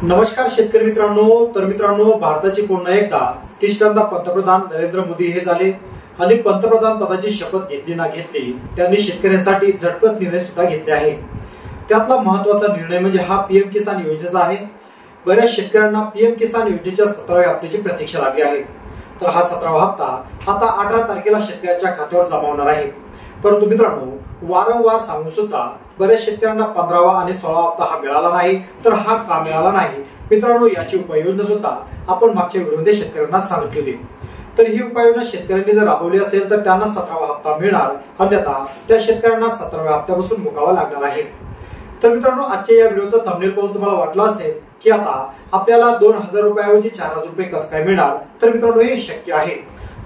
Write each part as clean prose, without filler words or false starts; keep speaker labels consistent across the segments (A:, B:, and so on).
A: नमस्कार शेतकरी मित्रांनो। तर मित्रांनो, भारताचे पुन्हा एकदा तिसऱ्यांदा पंतप्रधान नरेंद्र मोदी हे झाले आणि पंतप्रधान पदाची शपथ घेतली ना घेतली त्यांनी शेतकऱ्यांसाठी झटपट निर्णय सुद्धा घेतले आहे। त्यातला महत्त्वाचा निर्णय म्हणजे हा पीएम किसान योजनेचा आहे। बऱ्याच शेतकऱ्यांना पीएम किसान योजनेच्या 17व्या हप्त्याची प्रतीक्षा लागली आहे। तर हा 17वा हप्ता आता 18 तारखेला शेतकऱ्यांच्या खात्यावर जमा होणार आहे। परंतु मित्रांनो, वारंवार सांगून सुद्धा बऱ्याच शेतकऱ्यांना 15वा आणि 16वा हप्ता हा मिळाला नाही। तर हा का मिळाला नाही मित्रांनो, याची उपाययोजना सुद्धा आपण मागच्या व्हिडिओमध्ये शेतकऱ्यांना सांगितली होती। तर ही उपाययोजना शेतकऱ्यांनी जर राबवली असेल तर त्यांना 17वा हप्ता मिळणार, अन्यथा त्या शेतकऱ्यांना 17व्या हप्त्यापासून मुकावा लागणार आहे। तर मित्रांनो, आजच्या या व्हिडिओचा थंबनेल पाहून तुम्हाला वाटलं असेल की आता आपल्याला 2000 रुपयाऐवजी 4000 रुपये कसं काय मिळणार। तर मित्रांनो, हे शक्य आहे।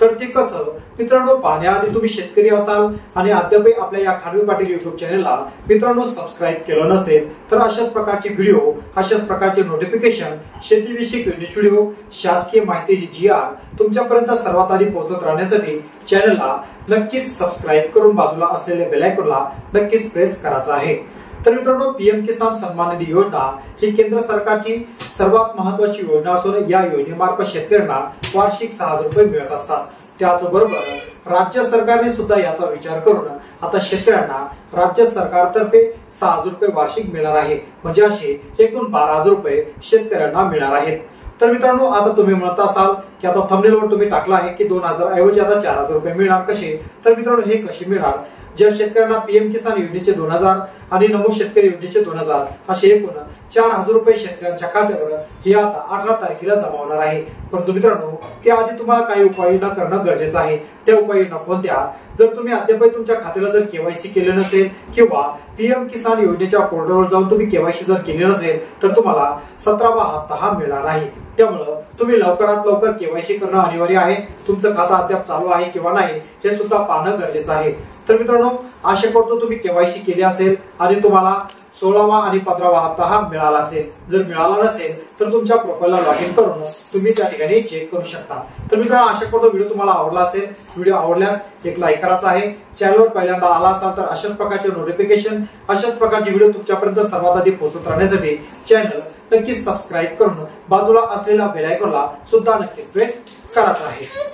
A: तर ते कसं मित्रांनो, पाहण्याआधी तुम्ही शेतकरी असाल आणि अद्याप आपल्या या खानवी पाटील युट्यूब चॅनलला मित्रांनो सबस्क्राईब केलं नसेल तर अशाच प्रकारचे व्हिडिओ, अशाच प्रकारचे नोटिफिकेशन, शेतीविषयक व्हिडिओ, शासकीय माहिती GR तुमच्यापर्यंत सर्वात आधी पोहोचत राहण्यासाठी चॅनलला नक्कीच सबस्क्राईब करून बाजूला असलेल्या बेल आयकॉनला नक्कीच प्रेस करायचा आहे। तर मित्रांनो, पीएम किसान सन्मान निधी योजना ही केंद्र सरकारची सर्वात महत्त्वाची योजना असून या योजनेमार्फत शेतकऱ्यांना वार्षिक 6000 रुपये मिळत असतात। त्याचबरोबर राज्य सरकारने सुद्धा याचा विचार करून आता शेतकऱ्यांना राज्य सरकारतर्फे 6000 रुपये वार्षिक मिळणार आहे। म्हणजे असे एकूण 12000 रुपये शेतकऱ्यांना मिळणार आहेत। तर मित्रांनो, आता तुम्ही म्हणत असाल की आता थंबनेलवर तुम्ही टाकला आहे की 2000 ऐवजी आता 4000 रुपये मिळणार कसे। तर मित्रांनो, हे कसे मिळणार, ज्या शेतकऱ्यांना पीएम किसान योजनेचे 2000 आणि नमो शेतकरी योजनेचे 2000 असे एकूण 4000 रुपये शेतकऱ्यांच्या खात्यावर हे आता 18 तारखेला जमा होणार आहे। परंतु मित्रांनो, त्याआधी तुम्हाला काही उपाययोजना करणं गरजेचं आहे। त्या उपाययोजना कोणत्या? जर तुम्ही अद्याप तुमच्या खात्याला जर केवायसी केले नसेल किंवा पीएम किसान योजनेच्या पोर्टलवर जाऊन तुम्ही केवायसी जर केली नसेल तर तुम्हाला 17वा हप्ता हा मिळणार नाही। त्यामुळे तुम्ही लवकरात लवकर केवायसी करणं अनिवार्य आहे। तुमचं खातं अद्याप चालू आहे किंवा नाही हे सुद्धा पाहणं गरजेचं आहे। तर मित्रांनो, आशा करतो तुम्ही केवायसी केली असेल आणि तुम्हाला 16वा आणि 15वा हप्ता हा मिळाला असेल। जर मिळाला नसेल तर तुमच्या प्रोफाइलला लॉग इन करून तुम्ही त्या ठिकाणी चेक करू शकता। तर मित्रांनो, आशा करतो व्हिडिओ तुम्हाला आवडला असेल। व्हिडिओ आवडल्यास एक लाईक करायचा आहे। चॅनलवर पहिल्यांदा आला असाल तर अशाच प्रकारचे नोटिफिकेशन, अशाच प्रकारचे व्हिडिओ तुमच्यापर्यंत सर्वात आधी पोहोचत राहण्यासाठी चॅनल नक्कीच सबस्क्राईब करून बाजूला असलेल्या बेल आयकॉनला सुद्धा नक्कीच प्रेस करायचा आहे।